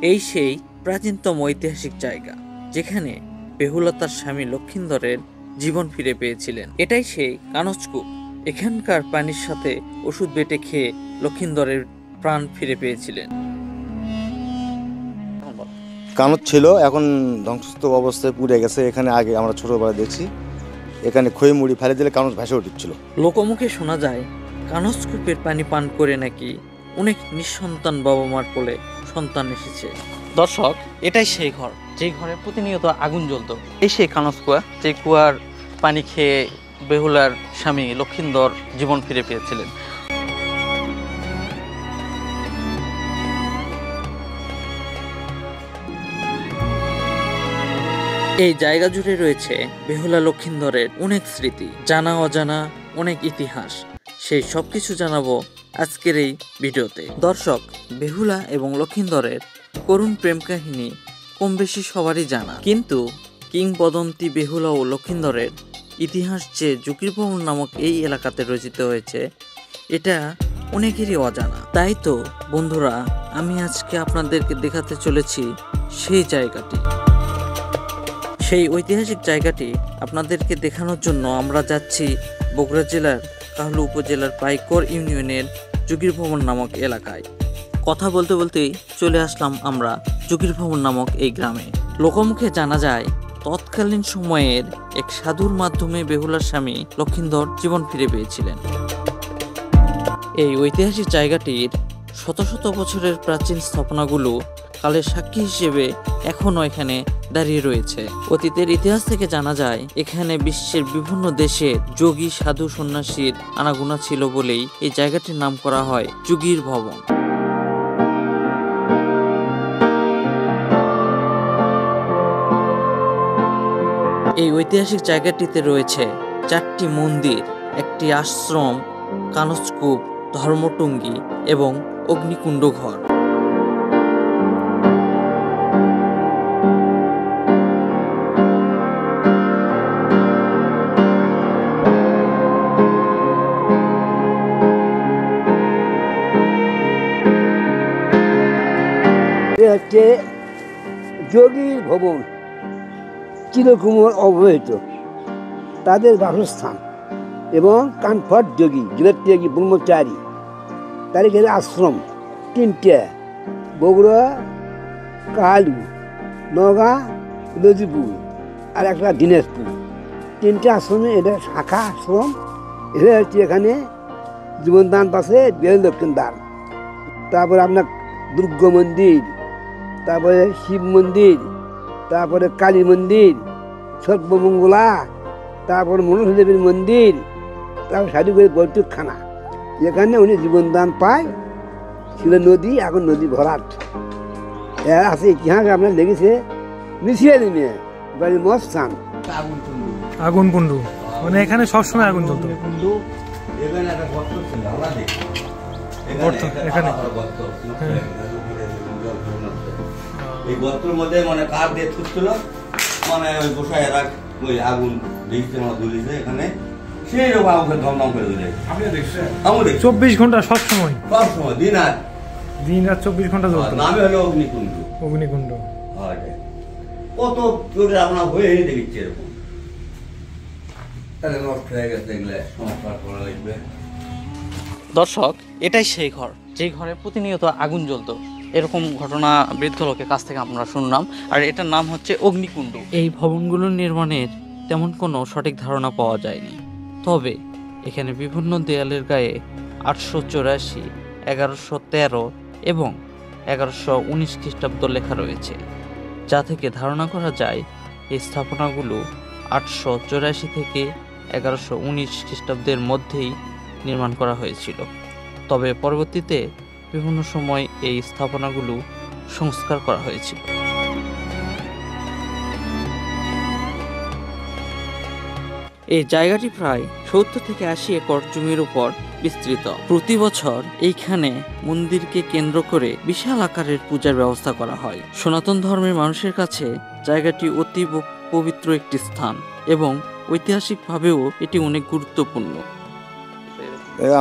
এই সেই প্রাচীনতম ঐতিহাসিক জায়গা যেখানে বেহুলা তার স্বামী লক্ষিন্দরের জীবন ফিরে পেয়েছিলেন। এটাই সেই কানচকূপ। এখানকার পানির সাথে ওষুধ বেটে খেয়ে লক্ষিন্দরের প্রাণ ফিরে পেয়েছিলেন। কানচ ছিল, এখন ধ্বংসস্তূপ অবস্থায় পুড়ে গেছে। এখানে আগে আমরা ছোটবেলা দেখছি, এখানে খই মুড়ি ফেলে দিলে কানচ ভাসে উঠছিল। লোকমুখে শোনা যায় কানচকূপের পানি পান করে নাকি অনেক নিঃসন্তান বাবা মার কোলে সন্তান এসেছে। দর্শক, এটাই সেই ঘর যে ঘরে প্রতিনিয়ত আগুন জ্বলত। এই সেই কানচ কুয়া, যে কুয়ার পানি খেয়ে বেহুলার স্বামী লক্ষিন্দর জীবন ফিরে পেয়েছিলেন। এই জায়গা জুড়ে রয়েছে বেহুলা লক্ষিন্দরের অনেক স্মৃতি, জানা অজানা অনেক ইতিহাস। সেই সবকিছু জানাবো আজকের এই ভিডিওতে। দর্শক, বেহুলা এবং লক্ষিন্দরের করুণ প্রেম কাহিনী কম বেশি সবারই জানা, কিন্তু কিংবদন্তি বেহুলা ও লক্ষিন্দরের ইতিহাস যে জকিরভবন নামক এই এলাকাতে রচিত হয়েছে, এটা অনেকেরই অজানা। তাই তো বন্ধুরা, আমি আজকে আপনাদেরকে দেখাতে চলেছি সেই জায়গাটি। সেই ঐতিহাসিক জায়গাটি আপনাদেরকে দেখানোর জন্য আমরা যাচ্ছি বগুড়া জেলার কাহলু উপজেলার পাইকর ইউনিয়নের জকিরভবন নামক এলাকায়। কথা বলতে বলতেই চলে আসলাম আমরা জকিরভবন নামক এই গ্রামে। লোকমুখে জানা যায় তৎকালীন সময়ের এক সাধুর মাধ্যমে বেহুলার স্বামী লক্ষিন্দর জীবন ফিরে পেয়েছিলেন। এই ঐতিহাসিক জায়গাটির শত শত বছরের প্রাচীন স্থাপনাগুলো কালের সাক্ষী হিসেবে এখনো এখানে দাঁড়িয়ে রয়েছে। অতীতের ইতিহাস থেকে জানা যায় এখানে বিশ্বের বিভিন্ন দেশের যোগী সাধু সন্ন্যাসীর আনাগোনা ছিল বলেই এই জায়গাটির নাম করা হয় যোগীর ভবন। এই ঐতিহাসিক জায়গাটিতে রয়েছে 4টি মন্দির, একটি আশ্রম, কানচকূপ, ধর্মটুঙ্গি এবং অগ্নিকুণ্ড ঘর। হচ্ছে যোগীর ভবন, চিরকুমার অবহিত তাদের বাসস্থান, এবং কানফট যোগী, যোগী ব্রহ্মচারী, তার এখানে আশ্রম 3টে, বগুড়া, কাহালু, নওগাঁ, নদীপুর আর একটা দিনাজপুর। 3টে আশ্রমে এটা শাখা আশ্রম। এটা হচ্ছে এখানে জীবনদান পাশে বেহুলা লক্ষিন্দর, তারপরে আপনার দুর্গা মন্দির, তারপরে শিব মন্দির, তারপরে কালী মন্দির, সর্বমঙ্গলা, তারপর মনসা দেবীর মন্দির, তারপর সাধুগুড়ি বৈঠকখানা, যেখানে উনি জীবনদান পায়। ছিল নদী, এখন নদী ভরাট। এর আছে ইতিহাস আপনার লেগেছে মিশিয়ে দিনে বাড়ির মস্তান আগুন কুণ্ডু, মানে এখানে সবসময় আগুন জ্বলতো। এখানে এই গর্তের মধ্যে মানে কাঠ দিয়ে ছুটছিল, মানে ওই বসায় রাখ, ওই আগুন দেখতে আমার দুলিছে এখানে, সেই রকম আগুন ধমধম করে দিলে। আপনি দেখছেন? আমি দেখছি 24 ঘন্টা সবসময়, সবসময় দিন রাত 24 ঘন্টা জ্বলতো। নামে হলো অগ্নিকুণ্ড। অগ্নিকুণ্ড কত করে আপনার হয়ে দেখছি এরকম, তাহলে নষ্ট হয়ে গেছে, এগুলো সংস্কার করা লাগবে। দর্শক, এটাই সেই ঘর যে ঘরে প্রতিনিয়ত আগুন জ্বলতো। এরকম ঘটনা বৃদ্ধ লোকের কাছ থেকে আমরা শুনলাম, আর এটার নাম হচ্ছে অগ্নিকুণ্ড। এই ভবনগুলোর নির্মাণের তেমন কোনো সঠিক ধারণা পাওয়া যায়নি, তবে এখানে বিভিন্ন দেয়ালের গায়ে 884, 1113 এবং 1119 খ্রিস্টাব্দ লেখা রয়েছে, যা থেকে ধারণা করা যায় এই স্থাপনাগুলো 884 থেকে 1119 খ্রিস্টাব্দের মধ্যেই নির্মাণ করা হয়েছিল। তবে পরবর্তীতে বিভিন্ন সময় এই স্থাপনাগুলো সংস্কার করা হয়েছিল। এই জায়গাটি প্রায় 70 থেকে 80 একর জমির উপর বিস্তৃত। প্রতি বছর এইখানে মন্দিরকে কেন্দ্র করে বিশাল আকারের পূজার ব্যবস্থা করা হয়। সনাতন ধর্মের মানুষের কাছে জায়গাটি অতি পবিত্র একটি স্থান এবং ঐতিহাসিকভাবেও এটি অনেক গুরুত্বপূর্ণ।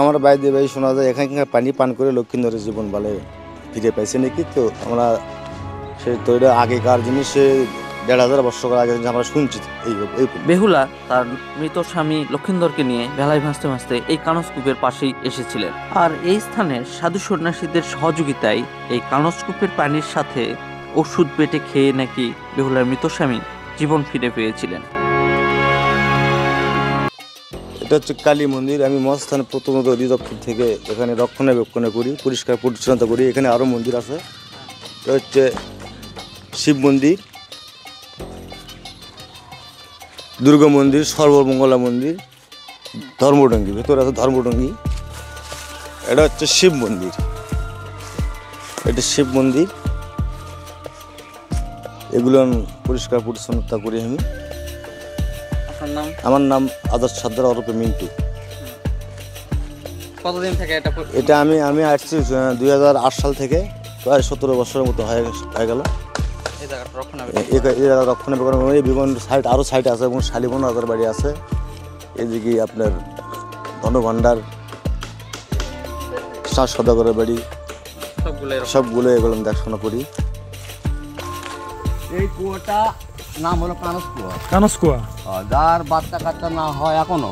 আমার বাইরে ভাই শোনা যায় এখানকার পানি পান করে লক্ষ্মীন্দরের জীবন বলে ফিরে পাইছে নাকি। তো আমরা সে তো এটা আগেকার জিনিস, সে ১,৫০০ বছর আগে আমরা শুনছি। এই বেহুলা তার মৃত স্বামী লক্ষিন্দরকে নিয়ে ভেলায় ভাসতে ভাসতে এই কানচকূপের পাশেই এসেছিলেন। আর এই স্থানের সাধু সন্ন্যাসীদের সহযোগিতায় এই কানচকূপের পানির সাথে ওষুধ বেটে খেয়ে নাকি বেহুলার মৃত স্বামী জীবন ফিরে পেয়েছিলেন। এটা হচ্ছে কালী মন্দির। আমি মহাস্থানে প্রথমত অধিদপ্তর থেকে এখানে রক্ষণাবেক্ষণ করি, পরিষ্কার পরিচ্ছন্নতা করি। এখানে আরও মন্দির আছে। এটা হচ্ছে শিব মন্দির, দুর্গা মন্দির, সর্বমঙ্গলা মন্দির, ধর্মডঙ্গি, ভেতরে আছে ধর্মডঙ্গি। এটা হচ্ছে শিব মন্দির, এটা শিব মন্দির। এগুলো পরিষ্কার পরিচ্ছন্নতা করি আমি। আমার নাম আদর্শ সর্দার ওরফে মিন্টু। কতদিন থেকে এটা আমি আসছি 2008 সাল থেকে, প্রায় 17 বছরের মতো হয়ে গেল। এই জায়গা রক্ষণাবেক্ষণ বিভিন্ন সাইট, আরও সাইট আছে এবং শালিবন রাজার বাড়ি আছে। এদিকে আপনার ধনভাণ্ডার, শাহ সদাগরের বাড়ি, সবগুলো এগুলো আমি দেখাশোনা করি। এই কুয়াটা নাম হলো কানচ কুয়া। কানচ কুয়া। যার বাচ্চা কাচ্চা না হয় এখনো,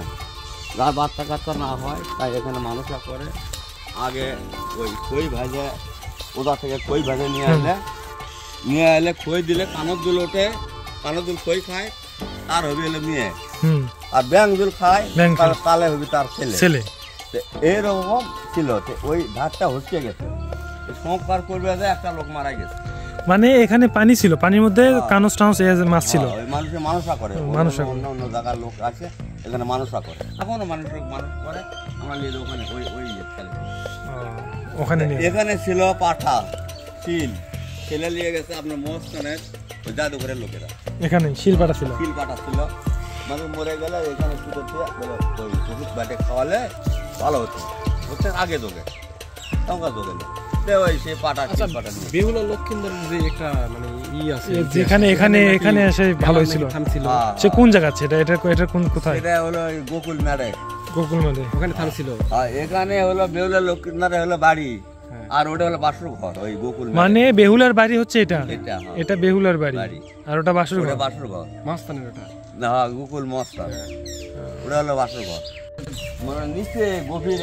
যার বাচ্চা কাচ্চা না হয় তাই এখানে মানুষরা করে। আগে ওই খই ভাজে, ওদা থেকে খই ভাজে নিয়ে এলে খই দিলে কানচ দুল ওঠে, কানচ দুল খই খায়, তার হবে হলো মেয়ে। আর ব্যাং দুল খায়, তালে হবে তার ছেলে। এইরকম ছিল। ওই ধারটা হচ্ছে গেছে, সংস্কার করবে যে একটা লোক মারা গেছে। মানে এখানে পানি ছিল, পানির মধ্যে কানচ টানচ মাছ ছিল। মানুষরা করে, অন্য জায়গার লোক আছে এখানে মানুষরা করে, এখনো মানুষ করে। আমরা নিয়ে ওখানে ওখানে এখানে ছিল পাঠা, শিল, ছেলে নিয়ে গেছে আপনার মহাস্থানের জাদুঘরের লোকেরা। এখানে শিল পাঠা ছিল, মানুষ মরে গেলে এখানে শুধু ওই ওষুধ বাটে খাওয়ালে ভালো হতো। হচ্ছে আগে যোগে সংখ্যা যোগে বেহুলা লক্ষিন্দর যে একটা মানে আছে যেখানে এখানে এসে ভালো হয়েছিল। সে কোন জায়গা? এটা কোন কোথায়? এটা হলো গোকুল মেড়ে, ওখানে থামছিল। এখানে হলো বেহুলা লক্ষিন্দর হলো বাড়ি, আর ওটা হলো বাসুর ঘর। ওই গোকুল মানে বেহুলার বাড়ি হচ্ছে এটা বেহুলার বাড়ি, আর ওটা বাসুর ঘর। মস্তানের ওটা না, গোকুল মস্তান, ওটা হলো বাসুর ঘর। মানে নিচে গভীর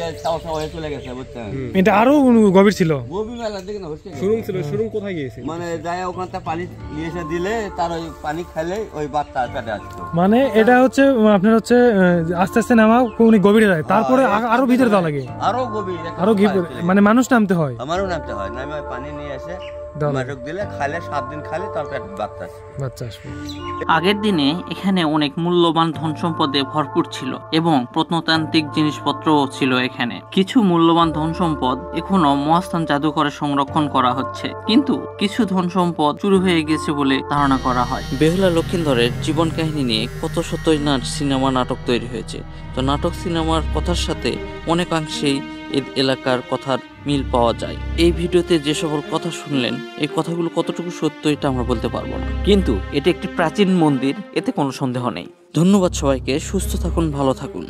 চলে গেছে, বুঝছেন? এটা আরো গভীর ছিল, গভীর মেলা দেখে না শোরুম ছিল। শোরুম কোথায় গিয়েছে? মানে যাই ওখান থেকে পানি নিয়ে এসে দিলে তার ওই পানি খেলে ওই বাচ্চা পেটে আসতো। মানে এটা হচ্ছে আপনার হচ্ছে আস্তে আস্তে নামা কোন গভীরে যায়, তারপরে আরো ভিতরে যাওয়া লাগে, আরো গভীর, আরো মানে মানুষ নামতে হয়। আমারও নামতে হয়, নামে পানি নিয়ে এসে মাটক দিলে খাইলে 7 দিন খাইলে তার পেটে বাচ্চা আসবে। আগের দিনে এখানে অনেক মূল্যবান ধন সম্পদে ভরপুর ছিল এবং প্রত্নতান্ত্রিক জিনিসপত্রও ছিল। এখানে কিছু মূল্যবান ধন সম্পদ এখনো মহাস্থান জাদুঘরে সংরক্ষণ করা হচ্ছে, কিন্তু কিছু ধন সম্পদ চুরি হয়ে গেছে বলে ধারণা করা হয়। বেহুলা লক্ষিন্দরের জীবন কাহিনী নিয়ে কত শতই না সিনেমা নাটক তৈরি হয়েছে। তো নাটক সিনেমার কথার সাথে অনেকাংশেই এই এলাকার কথার মিল পাওয়া যায়। এই ভিডিওতে যে সকল কথা শুনলেন, এই কথাগুলো কতটুকু সত্য এটা আমরা বলতে পারবো না, কিন্তু এটি একটি প্রাচীন মন্দির, এতে কোনো সন্দেহ নেই। ধন্যবাদ সবাইকে। সুস্থ থাকুন, ভালো থাকুন।